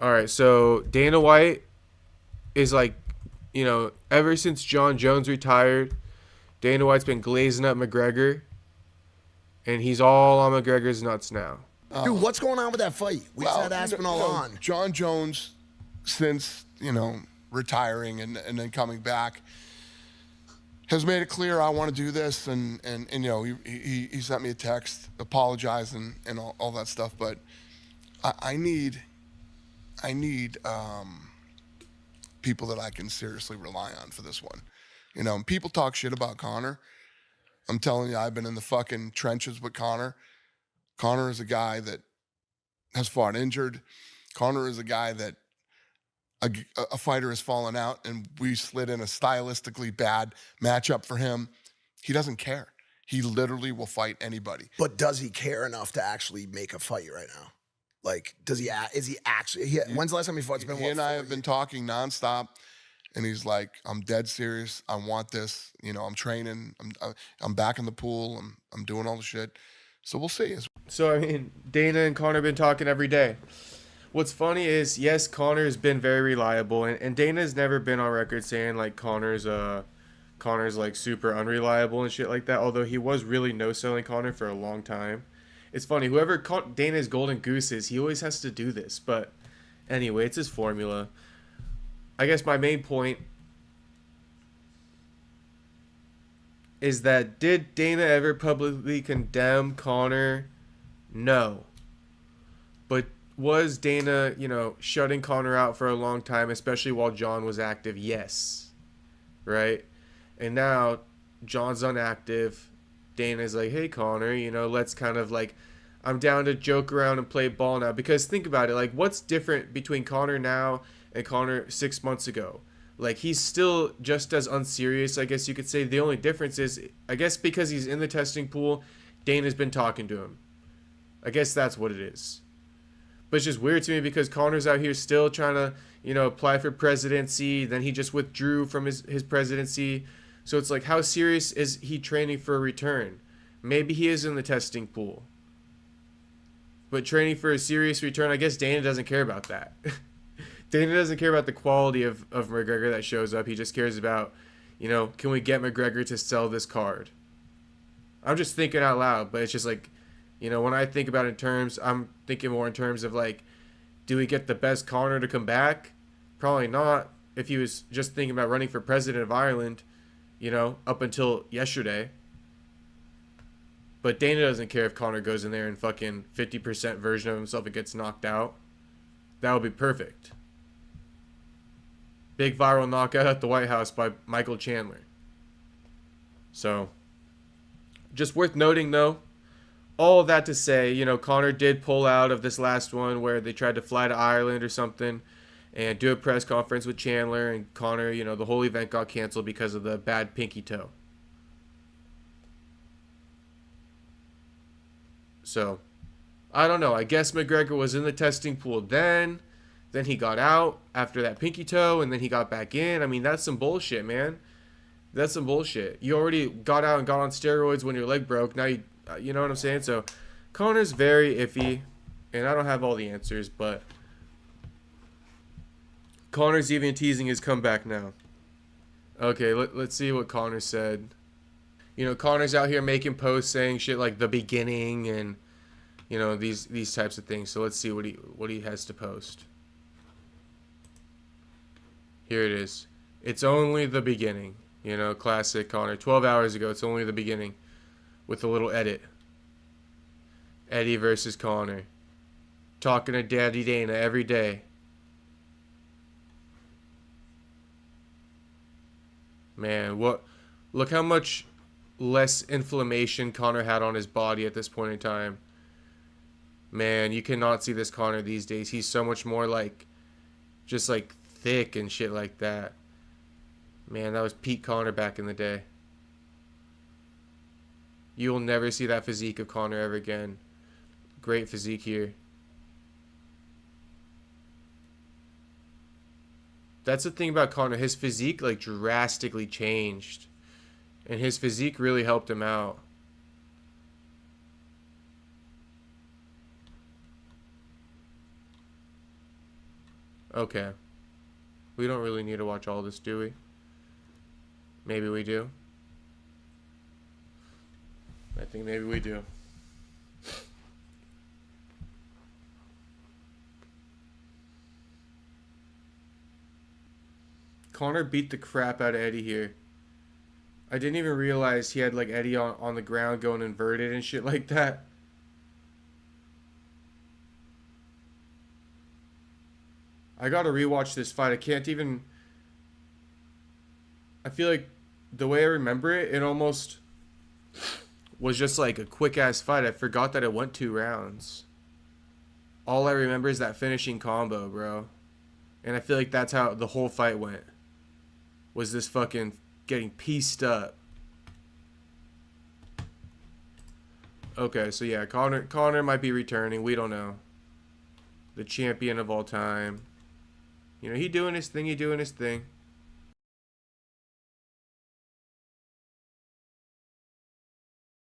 All right, so Dana White is like, ever since Jon Jones retired, Dana White's been glazing up McGregor, and he's all on McGregor's nuts now. Dude, what's going on with that fight? We just had Aspinall on. Jon Jones, since retiring and then coming back, has made it clear I want to do this, and he sent me a text apologizing and all that stuff. But I need people that I can seriously rely on for this one. People talk shit about Conor. I'm telling you, I've been in the fucking trenches with Conor. Conor is a guy that has fought injured. Conor is a guy that a fighter has fallen out, and we slid in a stylistically bad matchup for him. He doesn't care. He literally will fight anybody. But does he care enough to actually make a fight right now? Like, is he actually, when's the last time he fought? It's been, he and I have been talking nonstop, and he's like, I'm dead serious. I want this. I'm training. I'm back in the pool. I'm doing all the shit. So we'll see. So, I mean, Dana and Conor have been talking every day. What's funny is, yes, Conor's been very reliable, and Dana's never been on record saying, like, Conor's like, super unreliable and shit like that, although he was really no-selling Conor for a long time. It's funny, whoever Dana's golden goose is, he always has to do this, but anyway, it's his formula. I guess my main point is that, did Dana ever publicly condemn Conor? No. But was Dana, shutting Conor out for a long time, especially while Jon was active? Yes. Right? And now Jon's unactive. Dana's like, hey, Conor, let's kind of like, I'm down to joke around and play ball now. Because think about it, like, what's different between Conor now and Conor 6 months ago? Like, he's still just as unserious, I guess you could say. The only difference is, I guess because he's in the testing pool, Dana's been talking to him. I guess that's what it is. But it's just weird to me because Conor's out here still trying to, apply for presidency. Then he just withdrew from his presidency. So it's like, how serious is he training for a return? Maybe he is in the testing pool. But training for a serious return, I guess Dana doesn't care about that. Dana doesn't care about the quality of McGregor that shows up. He just cares about, can we get McGregor to sell this card? I'm just thinking out loud, but it's just like, when I think about it in terms, I'm thinking more in terms of like, do we get the best Conor to come back? Probably not. If he was just thinking about running for president of Ireland, up until yesterday. But Dana doesn't care if Conor goes in there and fucking 50% version of himself and gets knocked out. That would be perfect. Big viral knockout at the White House by Michael Chandler. So, just worth noting though, all of that to say, Conor did pull out of this last one where they tried to fly to Ireland or something and do a press conference with Chandler, and Conor, the whole event got canceled because of the bad pinky toe. So, I don't know. I guess McGregor was in the testing pool then he got out after that pinky toe, and then he got back in. I mean, that's some bullshit, man. That's some bullshit. You already got out and got on steroids when your leg broke. Now you know what I'm saying? So, Conor's very iffy, and I don't have all the answers, but Conor's even teasing his comeback now. Okay, let's see what Conor said. Conor's out here making posts saying shit like the beginning and, these types of things. So let's see what he has to post. Here it is. It's only the beginning. Classic Conor. 12 hours ago, it's only the beginning. With a little edit. Eddie versus Conor. Talking to Daddy Dana every day. Man, look how much less inflammation Conor had on his body at this point in time. Man, you cannot see this Conor these days. He's so much more like, just like thick and shit like that. Man, that was peak Conor back in the day. You will never see that physique of Conor ever again. Great physique here. That's the thing about Conor. His physique like drastically changed. And his physique really helped him out. Okay. We don't really need to watch all this, do we? Maybe we do. I think maybe we do. Conor beat the crap out of Eddie here. I didn't even realize he had like Eddie on the ground going inverted and shit like that. I gotta rewatch this fight. I can't even... I feel like the way I remember it, it almost was just like a quick ass fight. I forgot that it went 2 rounds. All I remember is that finishing combo, bro. And I feel like that's how the whole fight went. Was this fucking getting pieced up. Okay, so yeah, Conor might be returning. We don't know. The champion of all time. You know, he doing his thing.